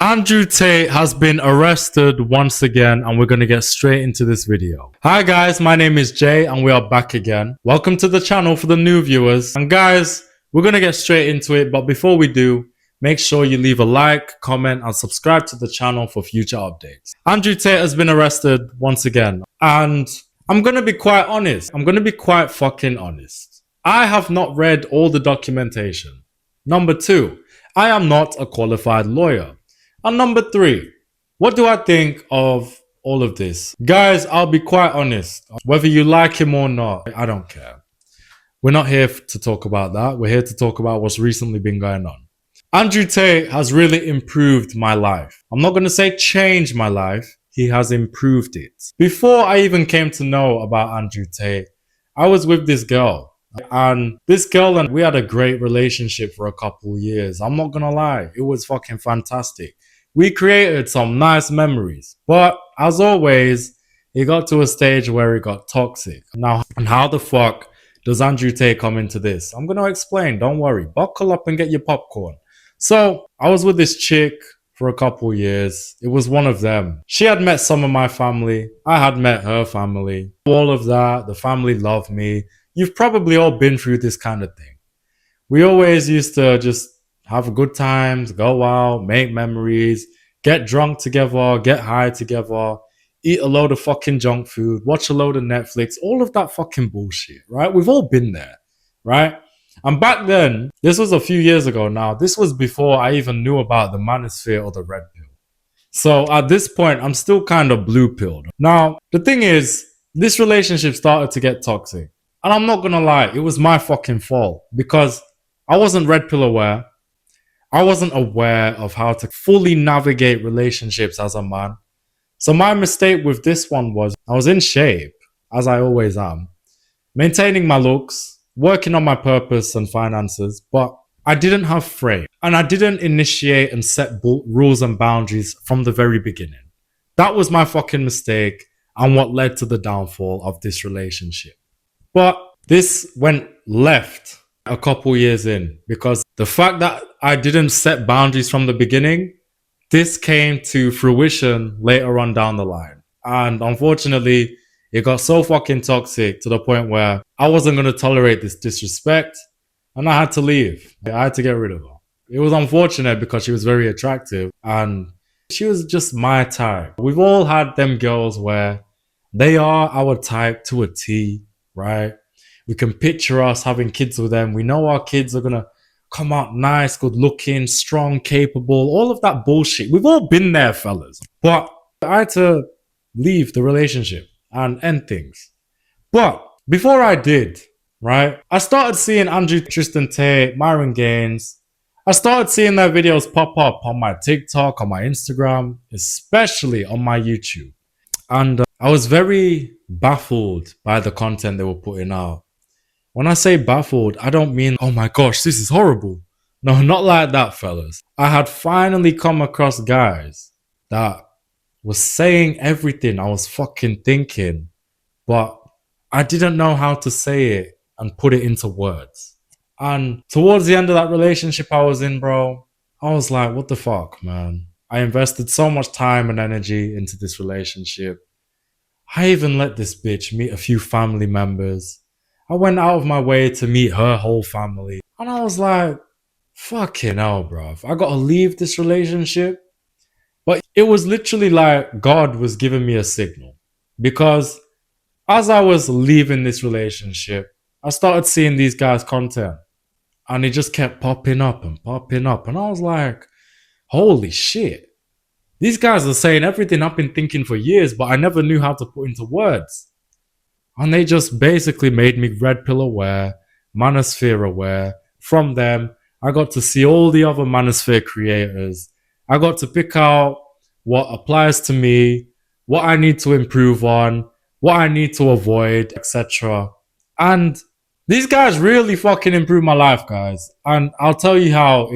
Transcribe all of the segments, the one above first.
Andrew Tate has been arrested once again, and we're going to get straight into this video. Hi guys, my name is Jay and we are back again. Welcome to the channel for the new viewers. And guys, we're going to get straight into it, but before we do, make sure you leave a like, comment and subscribe to the channel for future updates. Andrew Tate has been arrested once again, and I'm going to be quite honest. I'm going to be quite fucking honest. I have not read all the documentation. Number 2, I am not a qualified lawyer. And number 3, what do I think of all of this? Guys, I'll be quite honest. Whether you like him or not, I don't care. We're not here to talk about that. We're here to talk about what's recently been going on. Andrew Tate has really improved my life. I'm not going to say changed my life. He has improved it. Before I even came to know about Andrew Tate, I was with this girl. And this girl and we had a great relationship for a couple years. I'm not going to lie. It was fucking fantastic. We created some nice memories. But as always, it got to a stage where it got toxic. Now, and how the fuck does Andrew Tate come into this? I'm going to explain. Don't worry. Buckle up and get your popcorn. So I was with this chick for a couple years. It was one of them. She had met some of my family. I had met her family. All of that. The family loved me. You've probably all been through this kind of thing. We always used to just have good times, go out, make memories, get drunk together, get high together, eat a load of fucking junk food, watch a load of Netflix, all of that fucking bullshit, right? We've all been there, right? And back then, this was a few years ago now, this was before I even knew about the manosphere or the red pill. So at this point, I'm still kind of blue pilled. Now, the thing is, this relationship started to get toxic. And I'm not gonna lie, it was my fucking fault because I wasn't red pill aware. I wasn't aware of how to fully navigate relationships as a man. So my mistake with this one was I was in shape, as I always am, maintaining my looks, working on my purpose and finances, but I didn't have frame and I didn't initiate and set rules and boundaries from the very beginning. That was my fucking mistake and what led to the downfall of this relationship. But this went left a couple years in because the fact that I didn't set boundaries from the beginning, this came to fruition later on down the line. And unfortunately, it got so fucking toxic to the point where I wasn't going to tolerate this disrespect and I had to leave. I had to get rid of her. It was unfortunate because she was very attractive and she was just my type. We've all had them girls where they are our type to a T, right? We can picture us having kids with them. We know our kids are going to come out nice, good looking, strong, capable, all of that bullshit. We've all been there, fellas. But I had to leave the relationship and end things. But before I did, right, I started seeing Andrew, Tristan Tate, Myron Gaines. I started seeing their videos pop up on my TikTok, on my Instagram, especially on my YouTube. And I was very baffled by the content they were putting out. When I say baffled, I don't mean, oh my gosh, this is horrible. No, not like that, fellas. I had finally come across guys that was saying everything I was fucking thinking, but I didn't know how to say it and put it into words. And towards the end of that relationship I was in, bro, I was like, what the fuck, man? I invested so much time and energy into this relationship. I even let this bitch meet a few family members. I went out of my way to meet her whole family. And I was like, fucking hell, bro. I got to leave this relationship. But it was literally like God was giving me a signal. Because as I was leaving this relationship, I started seeing these guys' content. And it just kept popping up and popping up. And I was like, holy shit. These guys are saying everything I've been thinking for years, but I never knew how to put into words. And they just basically made me red pill aware, manosphere aware. From them, I got to see all the other manosphere creators. I got to pick out what applies to me, what I need to improve on, what I need to avoid, etc. And these guys really fucking improved my life, guys. And I'll tell you how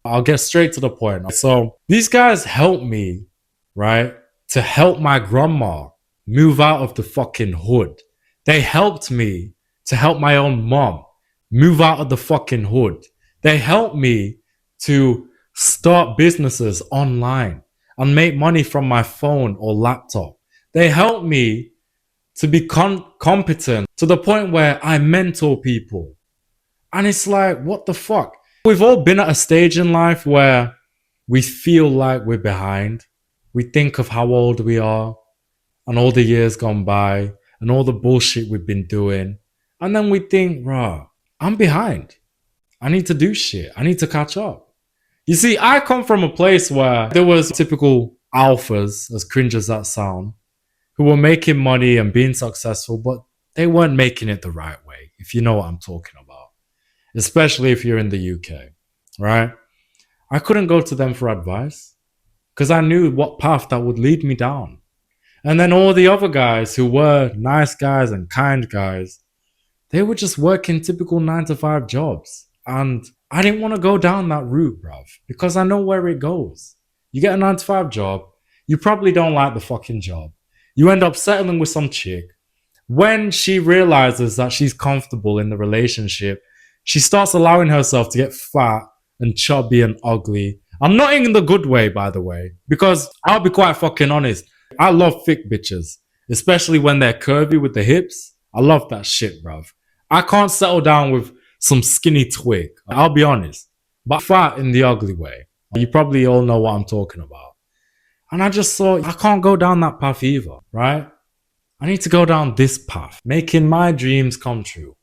I'll get straight to the point. So these guys helped me, right, to help my grandma move out of the fucking hood. They helped me to help my own mom move out of the fucking hood. They helped me to start businesses online, and make money from my phone or laptop. They help me to be competent to the point where I mentor people. And it's like, what the fuck? We've all been at a stage in life where we feel like we're behind. We think of how old we are and all the years gone by and all the bullshit we've been doing. And then we think, rah, I'm behind. I need to do shit. I need to catch up. You see, I come from a place where there was typical alphas, as cringe as that sound, who were making money and being successful, but they weren't making it the right way, if you know what I'm talking about. Especially if you're in the UK, right? I couldn't go to them for advice because I knew what path that would lead me down. And then all the other guys who were nice guys and kind guys, they were just working typical 9-to-5 jobs. And I didn't want to go down that route, bruv, because I know where it goes. You get a 9-to-5 job, you probably don't like the fucking job. You end up settling with some chick. When she realizes that she's comfortable in the relationship, she starts allowing herself to get fat and chubby and ugly. I'm not in the good way, by the way, because I'll be quite fucking honest. I love thick bitches, especially when they're curvy with the hips. I love that shit, bruv. I can't settle down with some skinny twig. I'll be honest. But fat in the ugly way. You probably all know what I'm talking about. And I just thought, I can't go down that path either, right? I need to go down this path, making my dreams come true.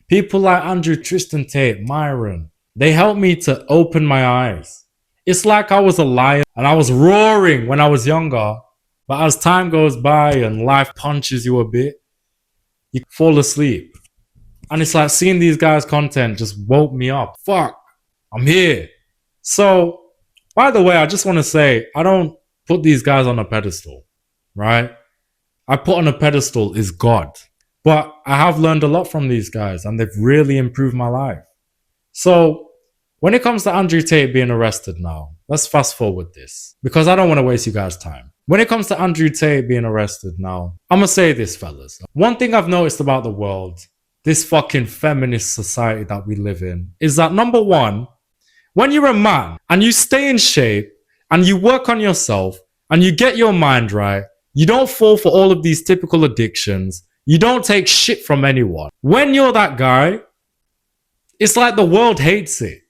People like Andrew, Tristan, Tate, Myron, they helped me to open my eyes. It's like I was a lion and I was roaring when I was younger. But as time goes by and life punches you a bit, you fall asleep. And it's like seeing these guys' content just woke me up. Fuck, I'm here. So, by the way, I just want to say, I don't put these guys on a pedestal, right? I put on a pedestal is God. But I have learned a lot from these guys and they've really improved my life. So, when it comes to Andrew Tate being arrested now, let's fast forward this because I don't want to waste you guys' time. When it comes to Andrew Tate being arrested now, I'm going to say this, fellas. One thing I've noticed about the world, this fucking feminist society that we live in, is that number one, when you're a man and you stay in shape and you work on yourself and you get your mind right, you don't fall for all of these typical addictions. You don't take shit from anyone. When you're that guy, it's like the world hates it.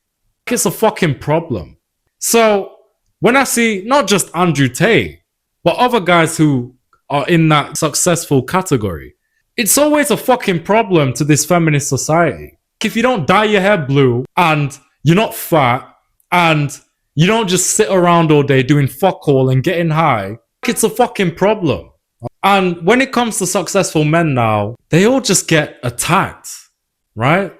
It's a fucking problem. So when I see not just Andrew Tate, but other guys who are in that successful category, it's always a fucking problem to this feminist society. If you don't dye your hair blue and you're not fat and you don't just sit around all day doing fuck all and getting high, it's a fucking problem. And when it comes to successful men now, they all just get attacked, right?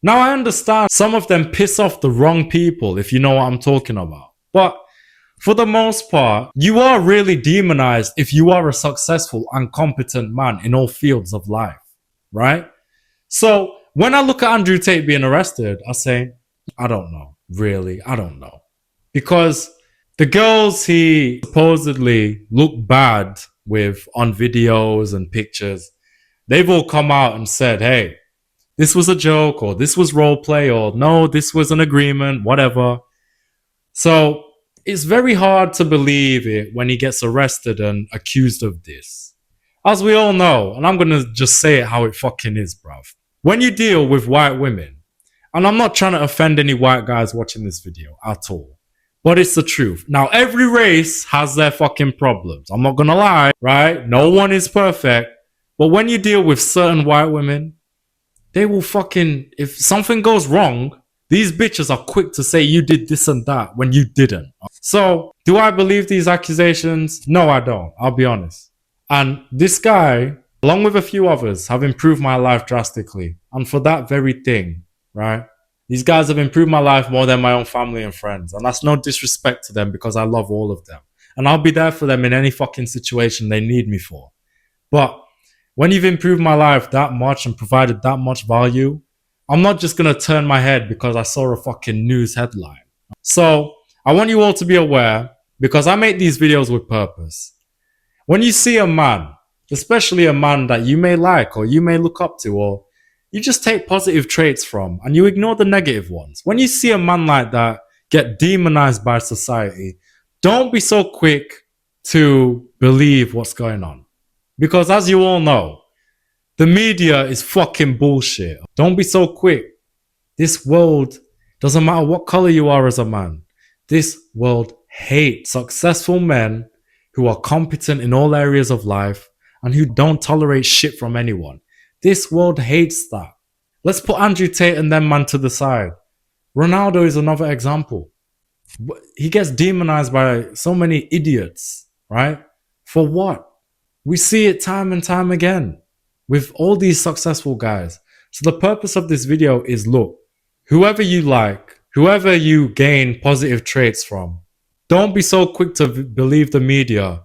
Now I understand some of them piss off the wrong people, if you know what I'm talking about. But for the most part, you are really demonized if you are a successful and competent man in all fields of life, right? So when I look at Andrew Tate being arrested, I say, I don't know, really, I don't know. Because the girls he supposedly looked bad with on videos and pictures, they've all come out and said, hey, this was a joke, or this was role play, or no, this was an agreement, whatever. So it's very hard to believe it when he gets arrested and accused of this. As we all know, and I'm going to just say it how it fucking is, bruv. When you deal with white women, and I'm not trying to offend any white guys watching this video at all, but it's the truth. Now, every race has their fucking problems. I'm not going to lie, right? No one is perfect. But when you deal with certain white women, they will fucking, if something goes wrong, these bitches are quick to say you did this and that when you didn't. So, do I believe these accusations? No, I don't. I'll be honest. And this guy, along with a few others, have improved my life drastically. And for that very thing, right? These guys have improved my life more than my own family and friends. And that's no disrespect to them because I love all of them. And I'll be there for them in any fucking situation they need me for. But when you've improved my life that much and provided that much value, I'm not just going to turn my head because I saw a fucking news headline. So I want you all to be aware, because I make these videos with purpose. When you see a man, especially a man that you may like or you may look up to, or you just take positive traits from and you ignore the negative ones. When you see a man like that get demonized by society, don't be so quick to believe what's going on. Because as you all know, the media is fucking bullshit. Don't be so quick. This world, doesn't matter what color you are as a man, this world hates successful men who are competent in all areas of life and who don't tolerate shit from anyone. This world hates that. Let's put Andrew Tate and them man to the side. Ronaldo is another example. He gets demonized by so many idiots, right? For what? We see it time and time again with all these successful guys. So the purpose of this video is, look, whoever you like, whoever you gain positive traits from, don't be so quick to believe the media,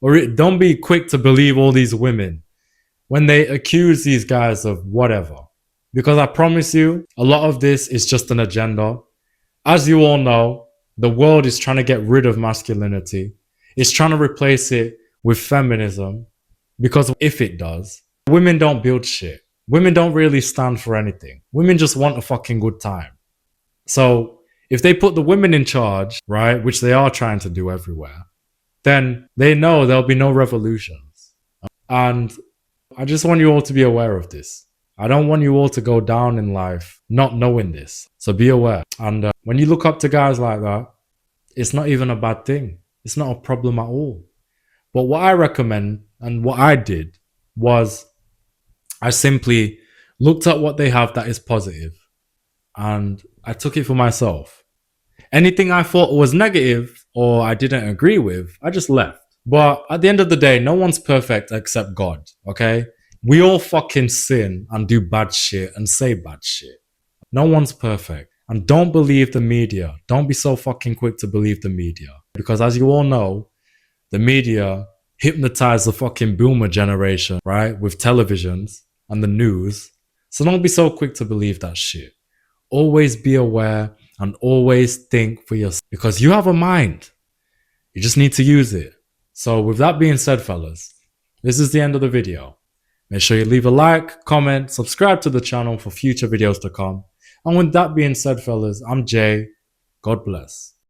or don't be quick to believe all these women when they accuse these guys of whatever. Because I promise you, a lot of this is just an agenda. As you all know, the world is trying to get rid of masculinity. It's trying to replace it with feminism. Because if it does, women don't build shit. Women don't really stand for anything. Women just want a fucking good time. So if they put the women in charge, right, which they are trying to do everywhere, then they know there'll be no revolutions. And I just want you all to be aware of this. I don't want you all to go down in life not knowing this. So be aware. And when you look up to guys like that, it's not even a bad thing. It's not a problem at all. But what I recommend and what I did was I simply looked at what they have that is positive and I took it for myself. Anything I thought was negative or I didn't agree with, I just left. But at the end of the day, no one's perfect except God, okay? We all fucking sin and do bad shit and say bad shit. No one's perfect. And don't believe the media. Don't be so fucking quick to believe the media. Because as you all know, the media hypnotized the fucking boomer generation, right? With televisions and the news. So don't be so quick to believe that shit. Always be aware and always think for yourself. Because you have a mind. You just need to use it. So with that being said, fellas, this is the end of the video. Make sure you leave a like, comment, subscribe to the channel for future videos to come. And with that being said, fellas, I'm Jay. God bless.